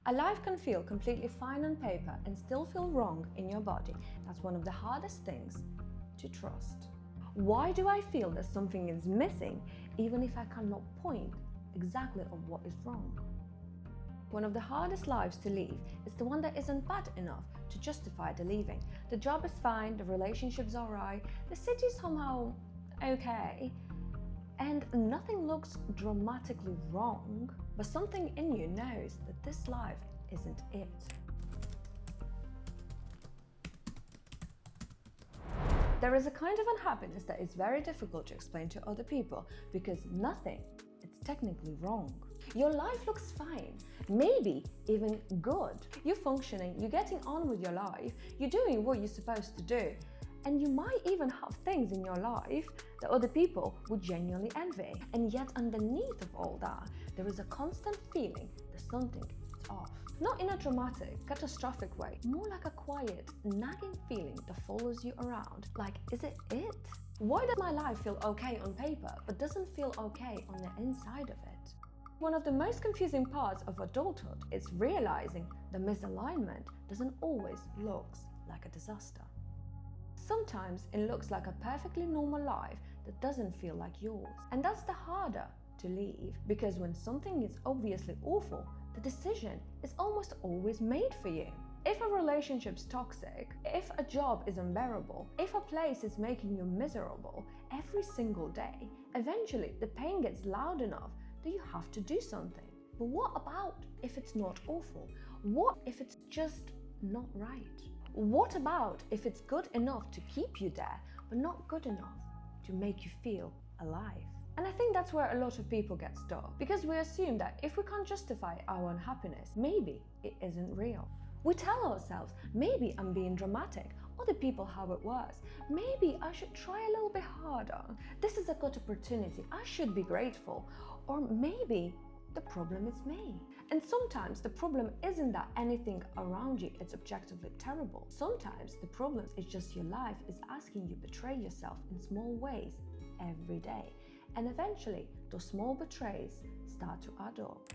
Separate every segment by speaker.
Speaker 1: A life can feel completely fine on paper and still feel wrong in your body. That's one of the hardest things to trust. Why do I feel that something is missing even if I cannot point exactly of what is wrong? One of the hardest lives to leave is the one that isn't bad enough to justify the leaving. The job is fine, the relationship's alright, the city's somehow okay, and nothing looks dramatically wrong, but something in you knows that this life isn't it. There is a kind of unhappiness that is very difficult to explain to other people because nothing is technically wrong. Your life looks fine, maybe even good. You're functioning, you're getting on with your life, you're doing what you're supposed to do, and you might even have things in your life that other people would genuinely envy. And yet underneath of all that, there is a constant feeling that something is off. Not in a dramatic, catastrophic way, more like a quiet, nagging feeling that follows you around. Like, is it it? Why does my life feel okay on paper, but doesn't feel okay on the inside of it? One of the most confusing parts of adulthood is realizing that misalignment doesn't always look like a disaster. Sometimes it looks like a perfectly normal life that doesn't feel like yours. And that's the harder to leave, because when something is obviously awful, the decision is almost always made for you. If a relationship's toxic, if a job is unbearable, if a place is making you miserable every single day, eventually the pain gets loud enough that you have to do something. But what about if it's not awful? What if it's just not right? What about if it's good enough to keep you there, but not good enough to make you feel alive? And I think that's where a lot of people get stuck, because we assume that if we can't justify our unhappiness, maybe it isn't real. We tell ourselves, maybe I'm being dramatic, other people have it worse, maybe I should try a little bit harder, this is a good opportunity, I should be grateful, or maybe the problem is me. And sometimes the problem isn't that anything around you is objectively terrible. Sometimes the problem is just your life is asking you to betray yourself in small ways every day. And eventually, those small betrays start to add up.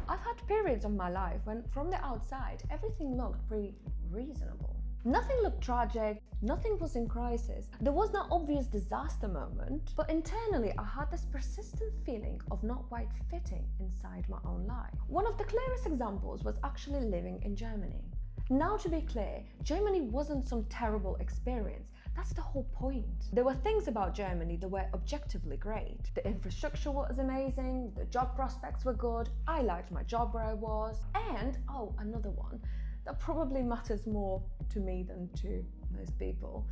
Speaker 1: I've had periods of my life when, from the outside, everything looked pretty reasonable. Nothing looked tragic, nothing was in crisis. There was no obvious disaster moment, but internally I had this persistent feeling of not quite fitting inside my own life. One of the clearest examples was actually living in Germany. Now, to be clear, Germany wasn't some terrible experience. That's the whole point. There were things about Germany that were objectively great. The infrastructure was amazing, the job prospects were good, I liked my job where I was, and, oh, another one that probably matters more to me than to most people,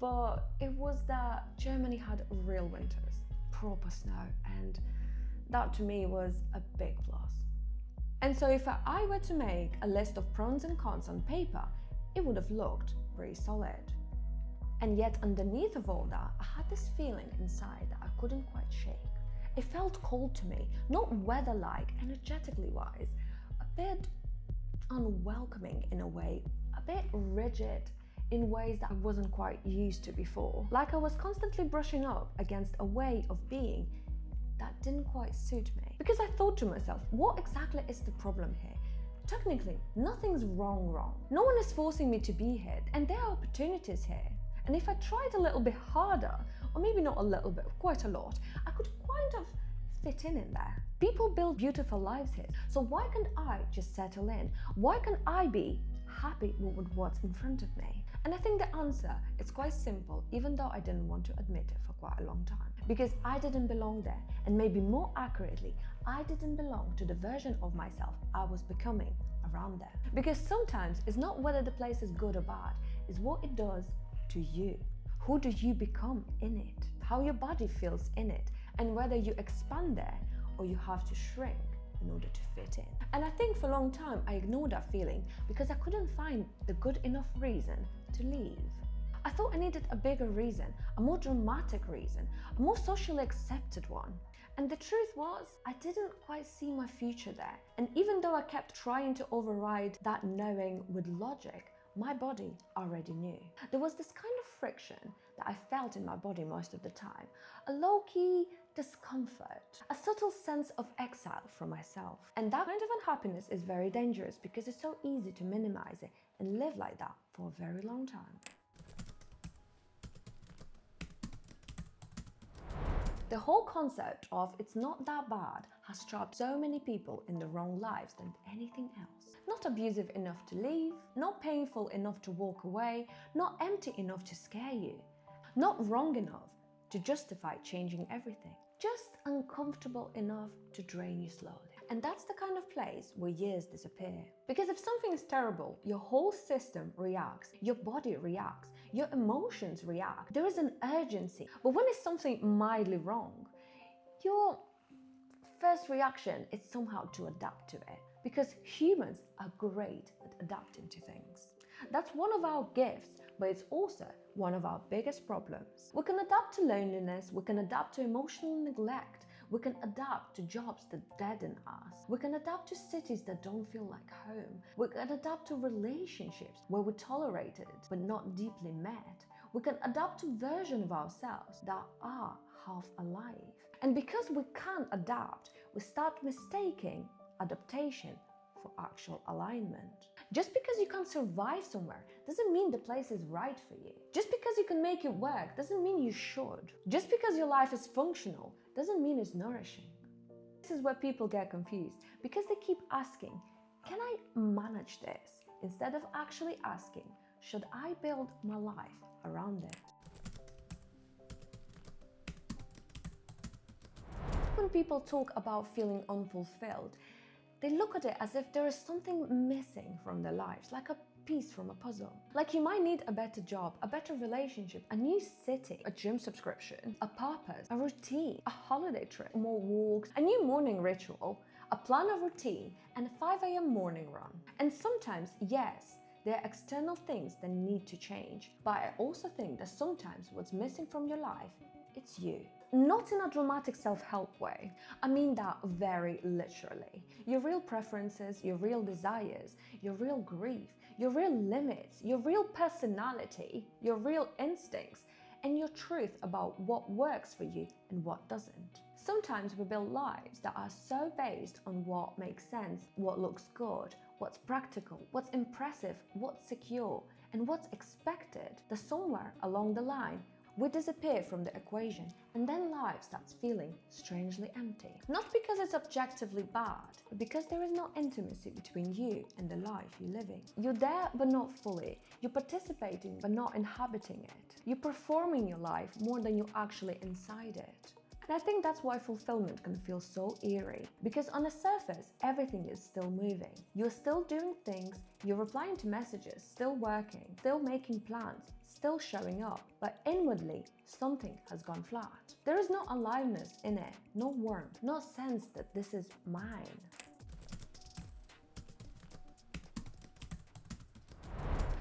Speaker 1: but it was that Germany had real winters, proper snow, and that to me was a big plus. And so if I were to make a list of pros and cons on paper, it would have looked pretty solid. And yet underneath of all that, I had this feeling inside that I couldn't quite shake. It felt cold to me, not weather-like, energetically wise, a bit unwelcoming in a way, a bit rigid in ways that I wasn't quite used to before. Like I was constantly brushing up against a way of being that didn't quite suit me. Because I thought to myself, what exactly is the problem here? Technically, nothing's wrong. No one is forcing me to be here, and there are opportunities here. And if I tried a little bit harder, or maybe not a little bit, quite a lot, I could kind of fit in there. People build beautiful lives here, so why can't I just settle in? Why can't I be happy with what's in front of me? And I think the answer is quite simple, even though I didn't want to admit it for quite a long time. Because I didn't belong there, and maybe more accurately, I didn't belong to the version of myself I was becoming around there. Because sometimes it's not whether the place is good or bad, it's what it does to you. Who do you become in it? How your body feels in it, and whether you expand there or you have to shrink in order to fit in. And I think for a long time I ignored that feeling because I couldn't find the good enough reason to leave. I thought I needed a bigger reason, a more dramatic reason, a more socially accepted one. And the truth was, I didn't quite see my future there. And even though I kept trying to override that knowing with logic, my body already knew. There was this kind of friction that I felt in my body most of the time. A low-key discomfort, a subtle sense of exile from myself. And that kind of unhappiness is very dangerous because it's so easy to minimize it and live like that for a very long time. The whole concept of it's not that bad has trapped so many people in the wrong lives than anything else. Not abusive enough to leave, not painful enough to walk away, not empty enough to scare you, not wrong enough to justify changing everything, just uncomfortable enough to drain you slowly. And that's the kind of place where years disappear. Because if something is terrible, your whole system reacts, your body reacts, your emotions react. There is an urgency. But when it's something mildly wrong, your first reaction is somehow to adapt to it. Because humans are great at adapting to things. That's one of our gifts, but it's also one of our biggest problems. We can adapt to loneliness, we can adapt to emotional neglect, we can adapt to jobs that deaden us, we can adapt to cities that don't feel like home, we can adapt to relationships where we're tolerated but not deeply met, we can adapt to versions of ourselves that are half alive. And because we can't adapt, we start mistaking adaptation for actual alignment. Just because you can survive somewhere doesn't mean the place is right for you. Just because you can make it work doesn't mean you should. Just because your life is functional doesn't mean it's nourishing. This is where people get confused because they keep asking, can I manage this? Instead of actually asking, should I build my life around it? When people talk about feeling unfulfilled, they look at it as if there is something missing from their lives, like a piece from a puzzle. Like you might need a better job, a better relationship, a new city, a gym subscription, a purpose, a routine, a holiday trip, more walks, a new morning ritual, a plan of routine, and a 5 a.m. morning run. And sometimes, yes, there are external things that need to change, but I also think that sometimes what's missing from your life, it's you. Not in a dramatic self-help way. I mean that very literally. Your real preferences, your real desires, your real grief, your real limits, your real personality, your real instincts, and your truth about what works for you and what doesn't. Sometimes we build lives that are so based on what makes sense, what looks good, what's practical, what's impressive, what's secure, and what's expected, that somewhere along the line we disappear from the equation, and then life starts feeling strangely empty. Not because it's objectively bad, but because there is no intimacy between you and the life you're living. You're there but not fully. You're participating but not inhabiting it. You're performing your life more than you're actually inside it. And I think that's why fulfillment can feel so eerie, because on the surface, everything is still moving. You're still doing things, you're replying to messages, still working, still making plans, still showing up, but inwardly, something has gone flat. There is no aliveness in it, no warmth, no sense that this is mine.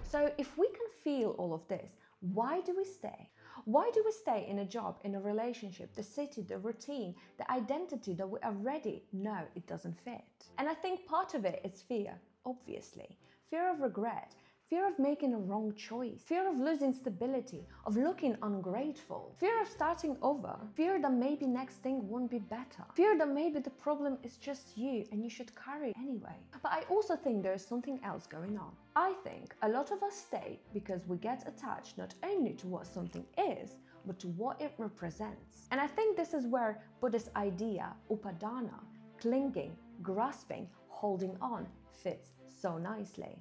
Speaker 1: So if we can feel all of this, why do we stay? Why do we stay in a job, in a relationship, the city, the routine, the identity that we already know it doesn't fit? And I think part of it is fear, obviously. Fear of regret, fear of making a wrong choice, fear of losing stability, of looking ungrateful, fear of starting over, fear that maybe next thing won't be better, fear that maybe the problem is just you and you should carry it anyway. But I also think there's something else going on. I think a lot of us stay because we get attached not only to what something is, but to what it represents. And I think this is where Buddhist idea, upadana, clinging, grasping, holding on, fits so nicely.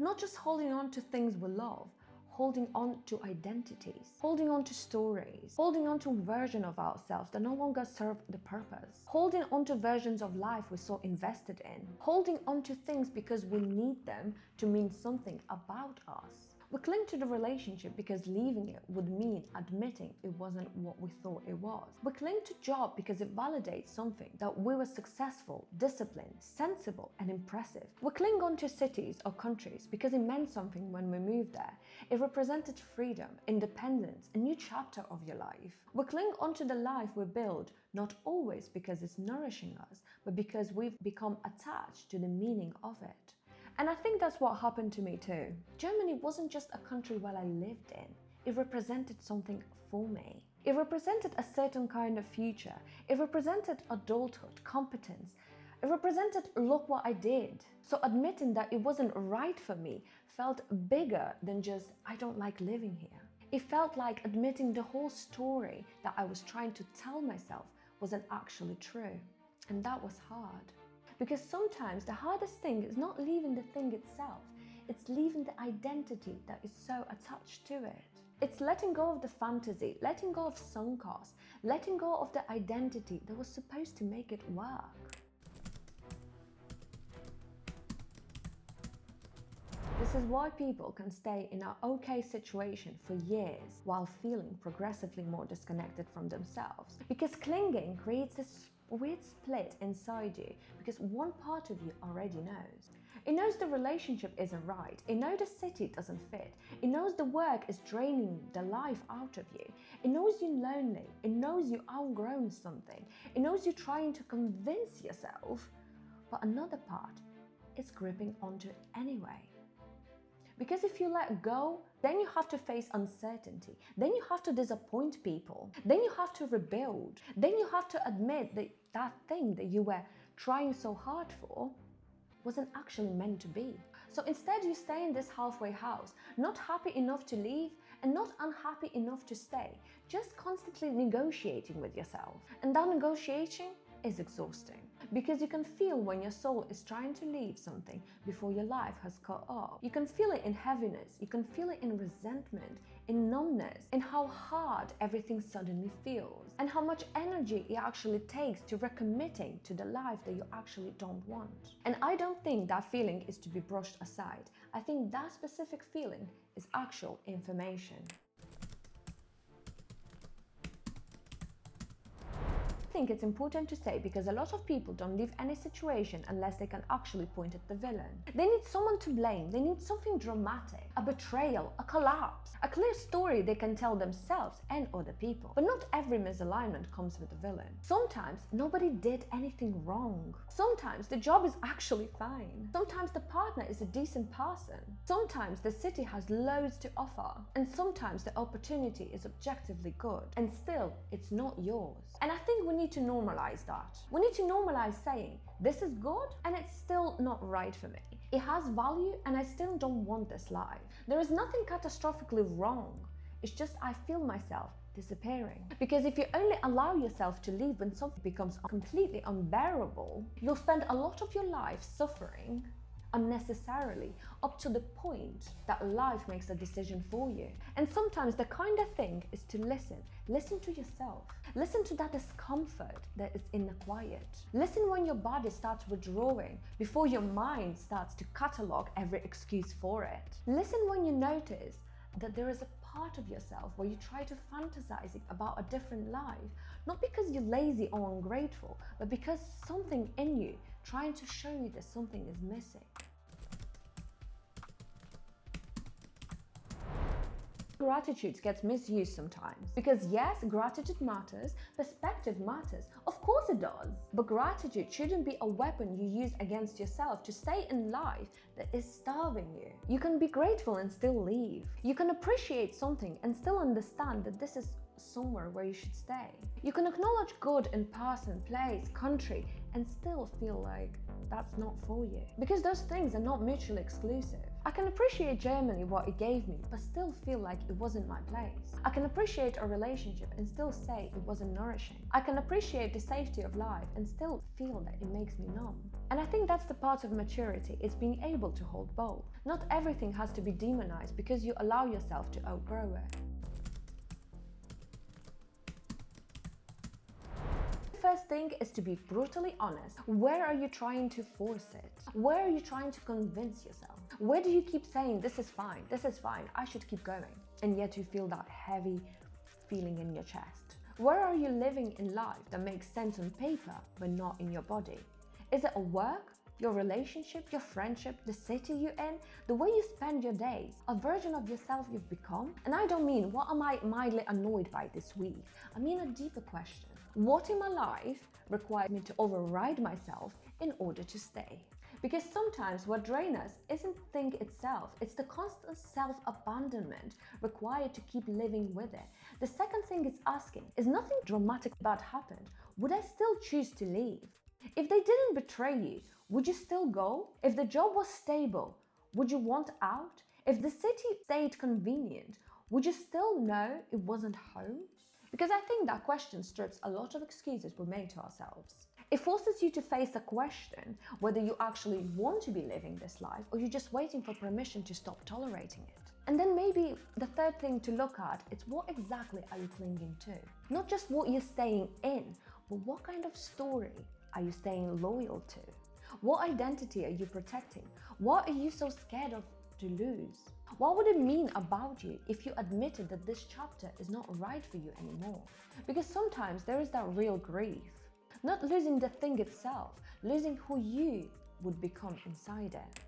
Speaker 1: Not just holding on to things we love, holding on to identities, holding on to stories, holding on to a version of ourselves that no longer serve the purpose, holding on to versions of life we're so invested in, holding on to things because we need them to mean something about us. We cling to the relationship because leaving it would mean admitting it wasn't what we thought it was. We cling to job because it validates something, that we were successful, disciplined, sensible, and impressive. We cling on to cities or countries because it meant something when we moved there. It represented freedom, independence, a new chapter of your life. We cling onto the life we build, not always because it's nourishing us, but because we've become attached to the meaning of it. And I think that's what happened to me too. Germany wasn't just a country where I lived in. it represented something for me. It represented a certain kind of future. It represented adulthood, competence. It represented, look what I did. So admitting that it wasn't right for me felt bigger than just, I don't like living here. It felt like admitting the whole story that I was trying to tell myself wasn't actually true. And that was hard. Because sometimes the hardest thing is not leaving the thing itself, it's leaving the identity that is so attached to it. It's letting go of the fantasy, letting go of sunk costs, letting go of the identity that was supposed to make it work. This is why people can stay in an okay situation for years while feeling progressively more disconnected from themselves. Because clinging creates this weird split inside you because one part of you already knows. It knows the relationship isn't right. It knows the city doesn't fit. It knows the work is draining the life out of you. It knows you're lonely. It knows you've outgrown something. It knows you're trying to convince yourself, but another part is gripping onto it anyway. Because if you let go, then you have to face uncertainty. Then you have to disappoint people. Then you have to rebuild. Then you have to admit that that thing that you were trying so hard for wasn't actually meant to be. So instead you stay in this halfway house, not happy enough to leave and not unhappy enough to stay, just constantly negotiating with yourself. And that negotiation is exhausting because you can feel when your soul is trying to leave something before your life has caught up. You can feel it in heaviness, you can feel it in resentment, in numbness, in how hard everything suddenly feels, and how much energy it actually takes to recommitting to the life that you actually don't want. And I don't think that feeling is to be brushed aside. I think that specific feeling is actual information. I think it's important to say because a lot of people don't leave any situation unless they can actually point at the villain. They need someone to blame, they need something dramatic, a betrayal, a collapse, a clear story they can tell themselves and other people. But not every misalignment comes with a villain. Sometimes nobody did anything wrong. Sometimes the job is actually fine. Sometimes the partner is a decent person. Sometimes the city has loads to offer. And sometimes the opportunity is objectively good. And still, it's not yours. And I think we need to normalize that. We need to normalize saying, this is good and it's still not right for me. It has value and I still don't want this life. There is nothing catastrophically wrong. It's just I feel myself disappearing. Because if you only allow yourself to leave when something becomes completely unbearable, you'll spend a lot of your life suffering unnecessarily up to the point that life makes a decision for you. And sometimes the kind of thing is to listen to yourself. Listen to that discomfort that is in the quiet. Listen when your body starts withdrawing before your mind starts to catalog every excuse for it. Listen when you notice that there is a part of yourself where you try to fantasize about a different life, not because you're lazy or ungrateful, but because something in you trying to show you that something is missing. Gratitude gets misused sometimes because yes, gratitude matters, perspective matters, of course it does. But gratitude shouldn't be a weapon you use against yourself to stay in life that is starving you. You can be grateful and still leave. You can appreciate something and still understand that this is somewhere where you should stay. You can acknowledge good in person, place, country, and still feel like that's not for you. Because those things are not mutually exclusive. I can appreciate Germany, what it gave me, but still feel like it wasn't my place. I can appreciate a relationship and still say it wasn't nourishing. I can appreciate the safety of life and still feel that it makes me numb. And I think that's the part of maturity, it's being able to hold both. Not everything has to be demonized because you allow yourself to outgrow it. First thing is to be brutally honest. Where are you trying to force it? Where are you trying to convince yourself? Where do you keep saying, this is fine, I should keep going, and yet you feel that heavy feeling in your chest? Where are you living in life that makes sense on paper but not in your body? Is it a work, your relationship, your friendship, the city you're in, the way you spend your days, a version of yourself you've become? And I don't mean, what am I mildly annoyed by this week? I mean a deeper question. What in my life requires me to override myself in order to stay? Because sometimes what drains us isn't the thing itself, it's the constant self-abandonment required to keep living with it. The second thing it's asking is nothing dramatic bad happened. Would I still choose to leave? If they didn't betray you, would you still go? If the job was stable, would you want out? If the city stayed convenient, would you still know it wasn't home? Because I think that question strips a lot of excuses we make to ourselves. It forces you to face a question whether you actually want to be living this life or you're just waiting for permission to stop tolerating it. And then maybe the third thing to look at is what exactly are you clinging to? Not just what you're staying in, but what kind of story are you staying loyal to? What identity are you protecting? What are you so scared of to lose? What would it mean about you if you admitted that this chapter is not right for you anymore? Because sometimes there is that real grief. Not losing the thing itself, losing who you would become inside it.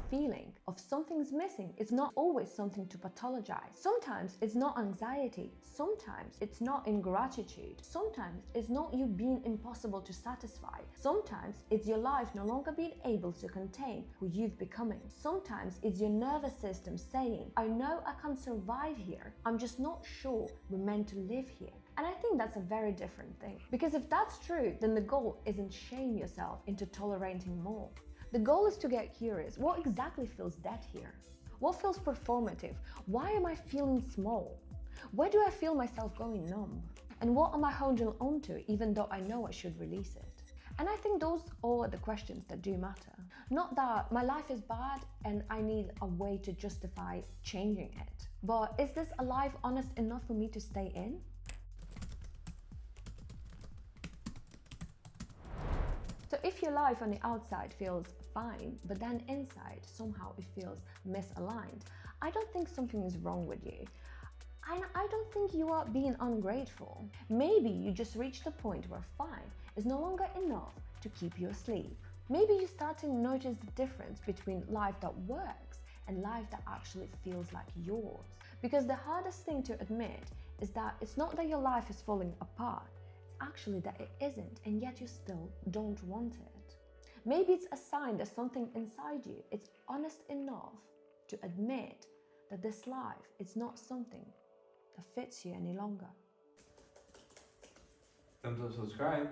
Speaker 1: Feeling of something's missing is not always something to pathologize. Sometimes it's not anxiety, sometimes it's not ingratitude, sometimes it's not you being impossible to satisfy, sometimes it's your life no longer being able to contain who you've becoming, sometimes it's your nervous system saying, I know I can survive here, I'm just not sure we're meant to live here. And I think that's a very different thing. Because if that's true, then the goal isn't shame yourself into tolerating more. The goal is to get curious. What exactly feels dead here? What feels performative? Why am I feeling small? Where do I feel myself going numb? And what am I holding on to even though I know I should release it? And I think those are the questions that do matter. Not that my life is bad and I need a way to justify changing it. But is this a life honest enough for me to stay in? So if your life on the outside feels fine, but then inside somehow it feels misaligned, I don't think something is wrong with you. And I don't think you are being ungrateful. Maybe you just reached a point where fine is no longer enough to keep you asleep. Maybe you start to notice the difference between life that works and life that actually feels like yours. Because the hardest thing to admit is that it's not that your life is falling apart, actually that it isn't, and yet you still don't want it. Maybe it's a sign that something inside you is honest enough to admit that this life is not something that fits you any longer.
Speaker 2: Thumbs up, subscribe.